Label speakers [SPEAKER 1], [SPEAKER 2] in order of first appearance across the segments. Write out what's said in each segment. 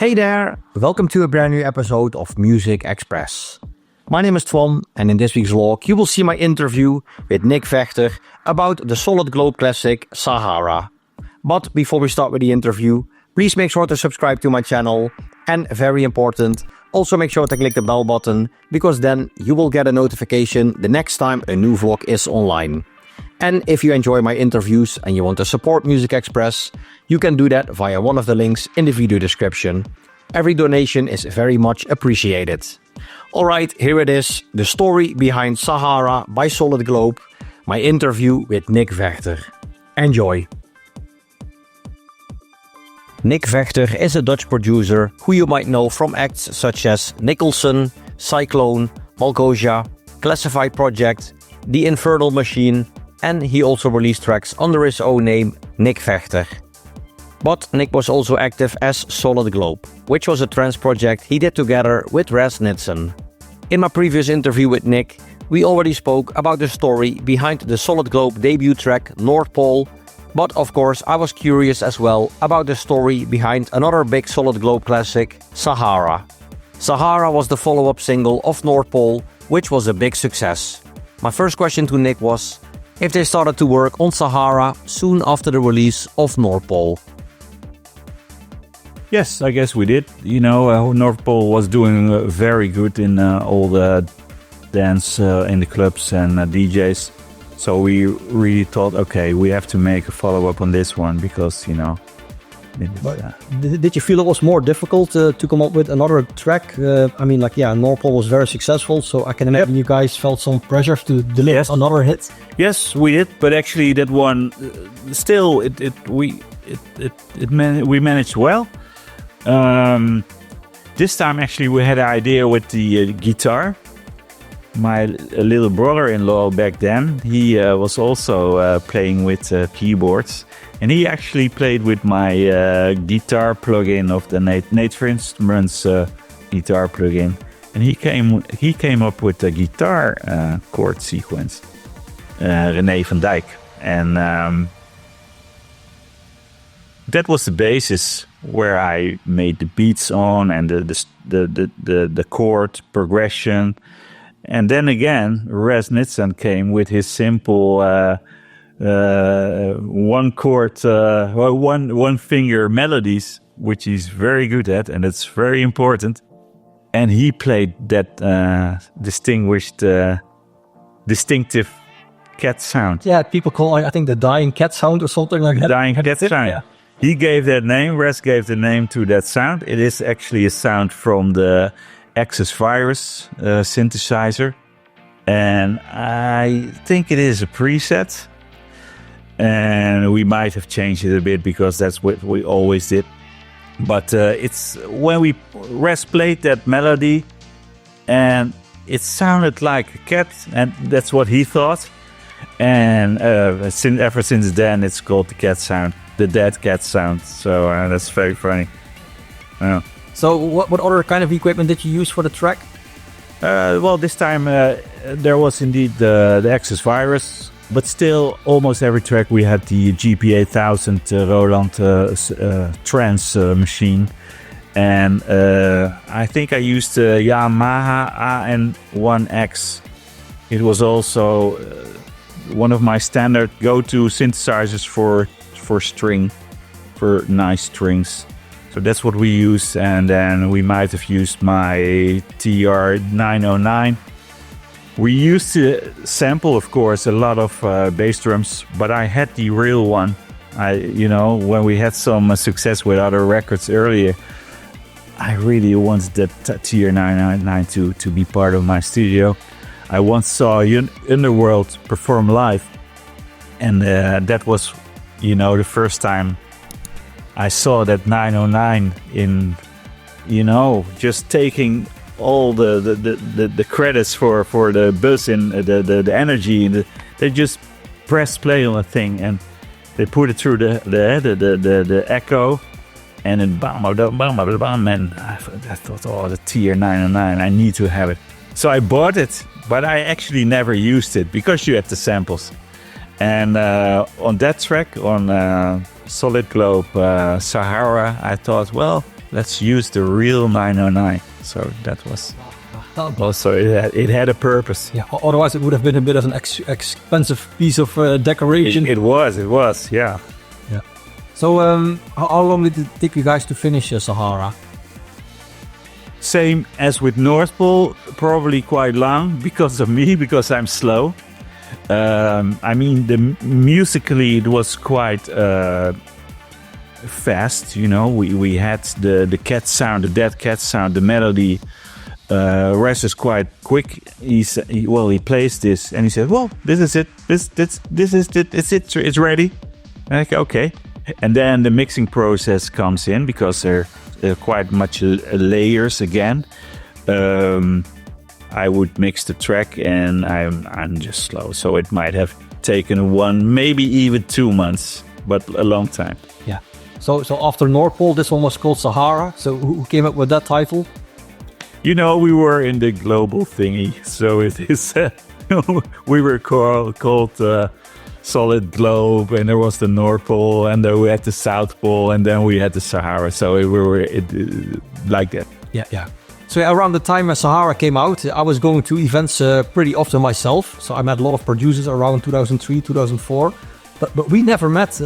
[SPEAKER 1] Hey there, welcome to a brand new episode of Muzikxpress. My name is Twan, and in this week's vlog you will see my interview with Nic Vegter about the Solid Globe classic Sahara. But before we start with the interview, please make sure to subscribe to my channel, and very important, also make sure to click the bell button, because then you will get a notification the next time a new vlog is online. And if you enjoy my interviews and you want to support Muzikxpress, you can do that via one of the links in the video description. Every donation is very much appreciated. Alright, here it is, the story behind Sahara by Solid Globe, my interview with Nic Vegter. Enjoy! Nic Vegter is a Dutch producer who you might know from acts such as Nickelson, Cyclone, Malgosia, Classified Project, The Infernal Machine, and he also released tracks under his own name, Nic Vegter. But Nic was also active as Solid Globe, which was a trance project he did together with Raz Nitzan. In my previous interview with Nic, we already spoke about the story behind the Solid Globe debut track North Pole, but of course I was curious as well about the story behind another big Solid Globe classic, Sahara. Sahara was the follow-up single of North Pole, which was a big success. My first question to Nic was if they started to work on Sahara soon after the release of North Pole.
[SPEAKER 2] Yes, I guess we did. You know, North Pole was doing very good in all the dance in the clubs and DJs. So we really thought, okay, we have to make a follow-up on this one because, you know...
[SPEAKER 1] Did you feel it was more difficult to come up with another track? North Pole was very successful, so I can imagine you guys felt some pressure to deliver another hit.
[SPEAKER 2] Yes, we did, but actually that one still we managed well. This time actually we had an idea with the guitar. My little brother-in-law back then, he was also playing with keyboards. And he actually played with my guitar plugin of the Native Instruments guitar plugin, and he came up with the guitar chord sequence, René van Dijk, and that was the basis where I made the beats on and the chord progression, and then again Raz Nitzan came with his simple. One chord, one finger melodies, which he's very good at, and it's very important. And he played that distinctive cat sound.
[SPEAKER 1] Yeah, people call I think the dying cat sound or something like that.
[SPEAKER 2] Dying cat sound. Yeah. He gave that name. Raz gave the name to that sound. It is actually a sound from the Access Virus synthesizer, and I think it is a preset. And we might have changed it a bit because that's what we always did. But it's when Raz played that melody and it sounded like a cat, and that's what he thought. And ever since then it's called the cat sound, the dead cat sound. So that's very funny. Yeah.
[SPEAKER 1] So what other kind of equipment did you use for the track?
[SPEAKER 2] Well, this time there was indeed the Access Virus. But still, almost every track we had the GP8000 Roland trance machine. And I think I used the Yamaha AN1X. It was also one of my standard go-to synthesizers for string, for nice strings. So that's what we used. And then we might have used my TR-909. We used to sample, of course, a lot of bass drums, but I had the real one. When we had some success with other records earlier, I really wanted that TR-909 to be part of my studio. I once saw Underworld perform live, and that was, the first time I saw that 909 in, just taking all the credits for the buzz and the energy. They just press play on a thing and they put it through the echo, and then bam, and I thought, oh, the TR-909, I need to have it. So I bought it, but I actually never used it because you had the samples. And on that track, on Solid Globe Sahara, I thought, well, let's use the real 909. So that was also, it had a purpose.
[SPEAKER 3] Yeah, otherwise it would have been a bit of an expensive piece of decoration.
[SPEAKER 2] It was, yeah.
[SPEAKER 3] Yeah. So how long did it take you guys to finish Sahara?
[SPEAKER 2] Same as with North Pole, probably quite long because of me, because I'm slow. I mean, musically it was quite fast, you know. We had the cat sound, the dead cat sound, the melody. Raz is quite quick. He plays this and he said, "Well, this is it. This is it. It's ready." And I go, okay. And then the mixing process comes in because there are quite much layers again. I would mix the track and I'm just slow, so it might have taken 1, maybe even 2 months, but a long time.
[SPEAKER 3] Yeah. So after North Pole, this one was called Sahara. So who came up with that title?
[SPEAKER 2] You know, we were in the global thingy, so it is. We were called Solid Globe, and there was the North Pole, and then we had the South Pole, and then we had the Sahara. So we were like that.
[SPEAKER 3] Yeah. So around the time Sahara came out, I was going to events pretty often myself. So I met a lot of producers around 2003, 2004. But we never met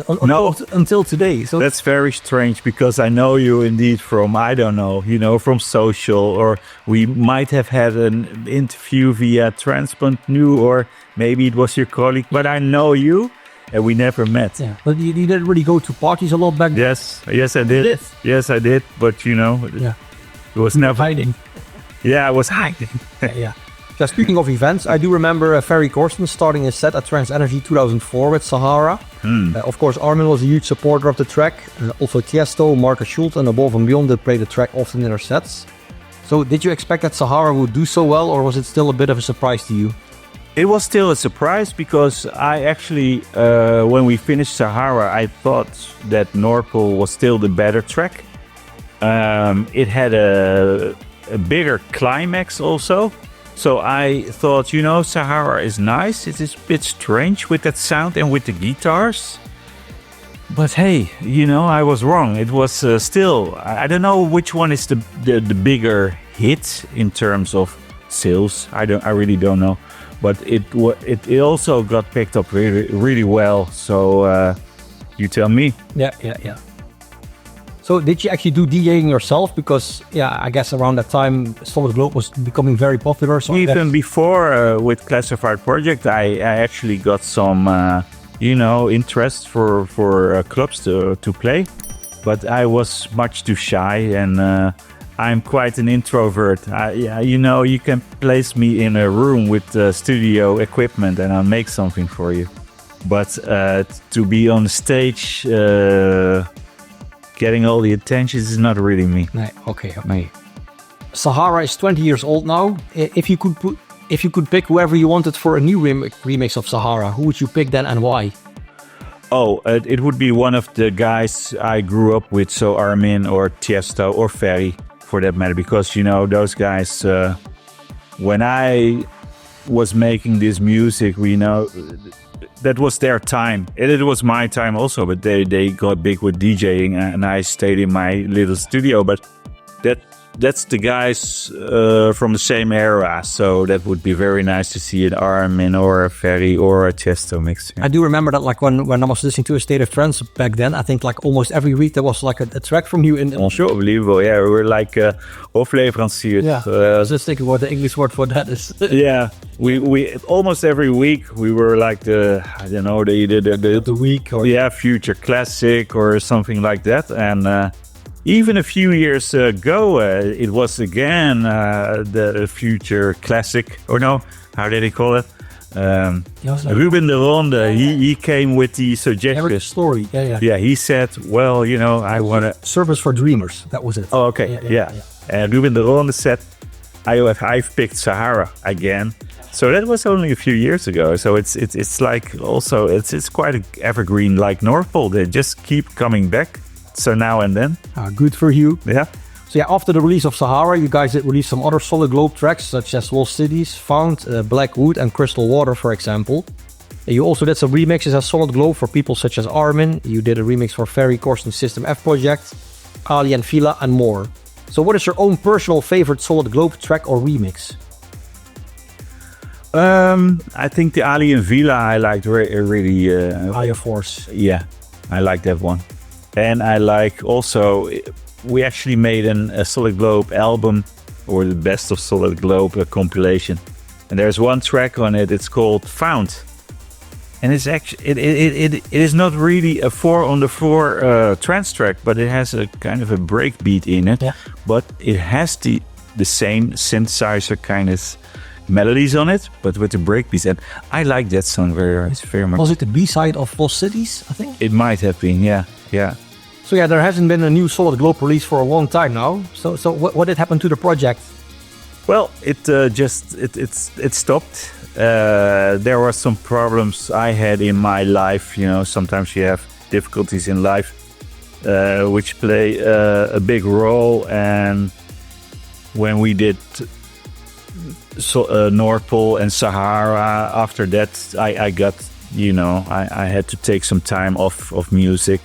[SPEAKER 3] until today. So
[SPEAKER 2] that's very strange, because I know you indeed from, I don't know, you know, from social, or we might have had an interview via Transplant New, or maybe it was your colleague, but I know you and we never met.
[SPEAKER 3] Yeah, but you didn't really go to parties a lot back then?
[SPEAKER 2] Yes, I did. Yes, I did. But you know, it was never
[SPEAKER 3] hiding.
[SPEAKER 2] Yeah, I was hiding.
[SPEAKER 3] Yeah. Just speaking of events, I do remember Ferry Corsten starting his set at Trance Energy 2004 with Sahara. Of course, Armin was a huge supporter of the track. Also Tiesto, Marcus Schultz and Above and Beyond did play the track often in their sets. So did you expect that Sahara would do so well, or was it still a bit of a surprise to you?
[SPEAKER 2] It was still a surprise, because I actually, when we finished Sahara, I thought that North Pole was still the better track. It had a bigger climax also. So I thought, you know, Sahara is nice. It is a bit strange with that sound and with the guitars. But hey, you know, I was wrong. It was still, I don't know which one is the bigger hit in terms of sales. I really don't know. But it also got picked up really well. So you tell me.
[SPEAKER 3] Yeah. So did you actually do DJing yourself? Because, I guess around that time, Solid Globe was becoming very popular. So
[SPEAKER 2] even before with Classified Project, I actually got some, interest for clubs to play. But I was much too shy, and I'm quite an introvert. You can place me in a room with studio equipment and I'll make something for you. But to be on stage... getting all the attention is not really me.
[SPEAKER 3] Okay. Sahara is 20 years old now. If you could pick whoever you wanted for a new remix of Sahara, who would you pick then and why?
[SPEAKER 2] It would be one of the guys I grew up with, so Armin or Tiesto or Ferry, for that matter, because you know those guys. When I was making this music, that was their time. It was my time also, but they got big with DJing, and I stayed in my little studio. But that's the guys from the same era, so that would be very nice to see an Armin or a Ferry or a Tiesto mix.
[SPEAKER 3] I do remember that, like when I was listening to A State of Trance back then, I think like almost every week there was like a track from you in.
[SPEAKER 2] Unbelievable, yeah. We were like hofleveranciers.
[SPEAKER 3] Yeah, I was just thinking what the English word for that is.
[SPEAKER 2] Yeah, we almost every week we were like the
[SPEAKER 3] week or
[SPEAKER 2] future classic or something like that, and. Even a few years ago, it was again the future classic, or no, how did he call it? Ruben de Ronde, he came with the suggestion.
[SPEAKER 3] Story,
[SPEAKER 2] Yeah, he said, well, I want to...
[SPEAKER 3] Service for Dreamers, that was it.
[SPEAKER 2] Oh, okay, yeah. And Ruben de Ronde said, I've picked Sahara again. So that was only a few years ago. So it's like also, it's quite an evergreen like North Pole. They just keep coming back. So now and then.
[SPEAKER 3] Good for you.
[SPEAKER 2] Yeah.
[SPEAKER 3] So after the release of Sahara, you guys did release some other Solid Globe tracks, such as Lost Cities, Found, Black Wood and Crystal Water, for example. You also did some remixes as Solid Globe for people such as Armin. You did a remix for Ferry Corsten's System F project. Alien Villa, and more. So what is your own personal favorite Solid Globe track or remix?
[SPEAKER 2] I think the Alien Villa I liked really.
[SPEAKER 3] Higher Force.
[SPEAKER 2] Yeah, I like that one. And I like also, we actually made a Solid Globe album, or the Best of Solid Globe compilation. And there's one track on it, it's called Found. And it's actually, it is not really a 4-on-the-4 trance track, but it has a kind of a breakbeat in it.
[SPEAKER 3] Yeah.
[SPEAKER 2] But it has the same synthesizer kind of melodies on it, but with the breakbeats. And I like that song very much.
[SPEAKER 3] Was it the B-side of Lost Cities, I think?
[SPEAKER 2] It might have been, yeah.
[SPEAKER 3] So yeah, there hasn't been a new Solid Globe release for a long time now. So what did happen to the project?
[SPEAKER 2] Well, it stopped. There were some problems I had in my life. Sometimes you have difficulties in life, which play a big role. And when we did North Pole and Sahara, after that, I got, I had to take some time off of music.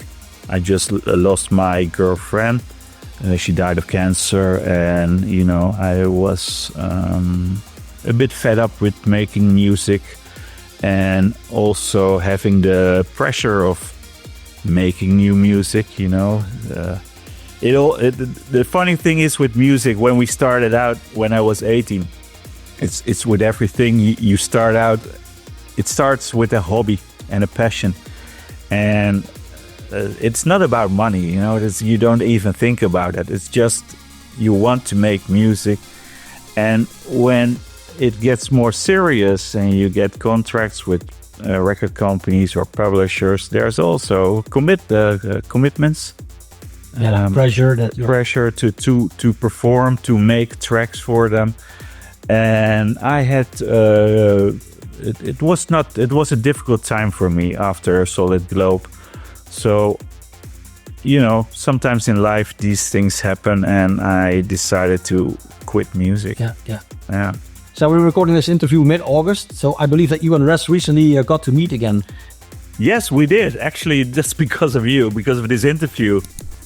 [SPEAKER 2] I just lost my girlfriend. She died of cancer, and I was a bit fed up with making music, and also having the pressure of making new music. The funny thing is with music, when we started out, when I was 18, it's with everything you start out. It starts with a hobby and a passion, and it's not about money, you don't even think about it. It's just you want to make music. And when it gets more serious and you get contracts with record companies or publishers, there's also commitments. Pressure to perform, to make tracks for them. And I had it was a difficult time for me after Solid Globe. So, sometimes in life these things happen, and I decided to quit music. Yeah.
[SPEAKER 3] So we're recording this interview mid-August. So I believe that you and Raz recently got to meet again.
[SPEAKER 2] Yes, we did. Actually, just because of you, because of this interview,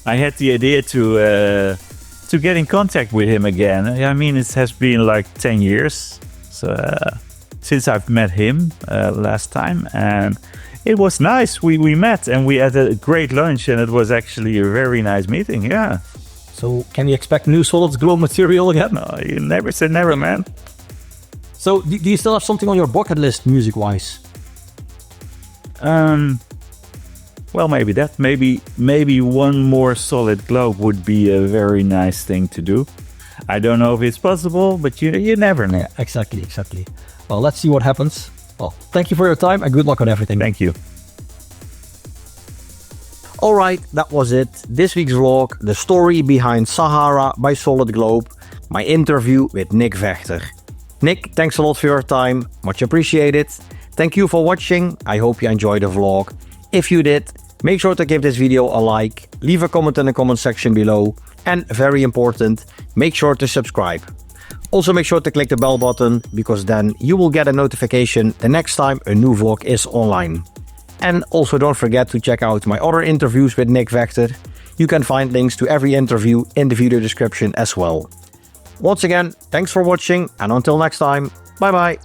[SPEAKER 2] I had the idea to get in contact with him again. I mean, it has been like 10 years since I've met him last time, and it was nice. We met and we had a great lunch, and it was actually a very nice meeting. Yeah.
[SPEAKER 3] So can we expect new Solid Globe material again?
[SPEAKER 2] No, you never say never, man.
[SPEAKER 3] So do you still have something on your bucket list, music-wise?
[SPEAKER 2] Well, maybe that. Maybe one more Solid Globe would be a very nice thing to do. I don't know if it's possible, but you never know.
[SPEAKER 3] Yeah, exactly. Well, let's see what happens. Well, thank you for your time and good luck on everything.
[SPEAKER 2] Thank you.
[SPEAKER 1] Alright, that was it. This week's vlog, the story behind Sahara by Solid Globe, my interview with Nic Vegter. Nick, thanks a lot for your time, much appreciated. Thank you for watching, I hope you enjoyed the vlog. If you did, make sure to give this video a like, leave a comment in the comment section below, and very important, make sure to subscribe. Also make sure to click the bell button, because then you will get a notification the next time a new vlog is online. And also don't forget to check out my other interviews with Nic Vegter. You can find links to every interview in the video description as well. Once again, thanks for watching, and until next time, bye bye.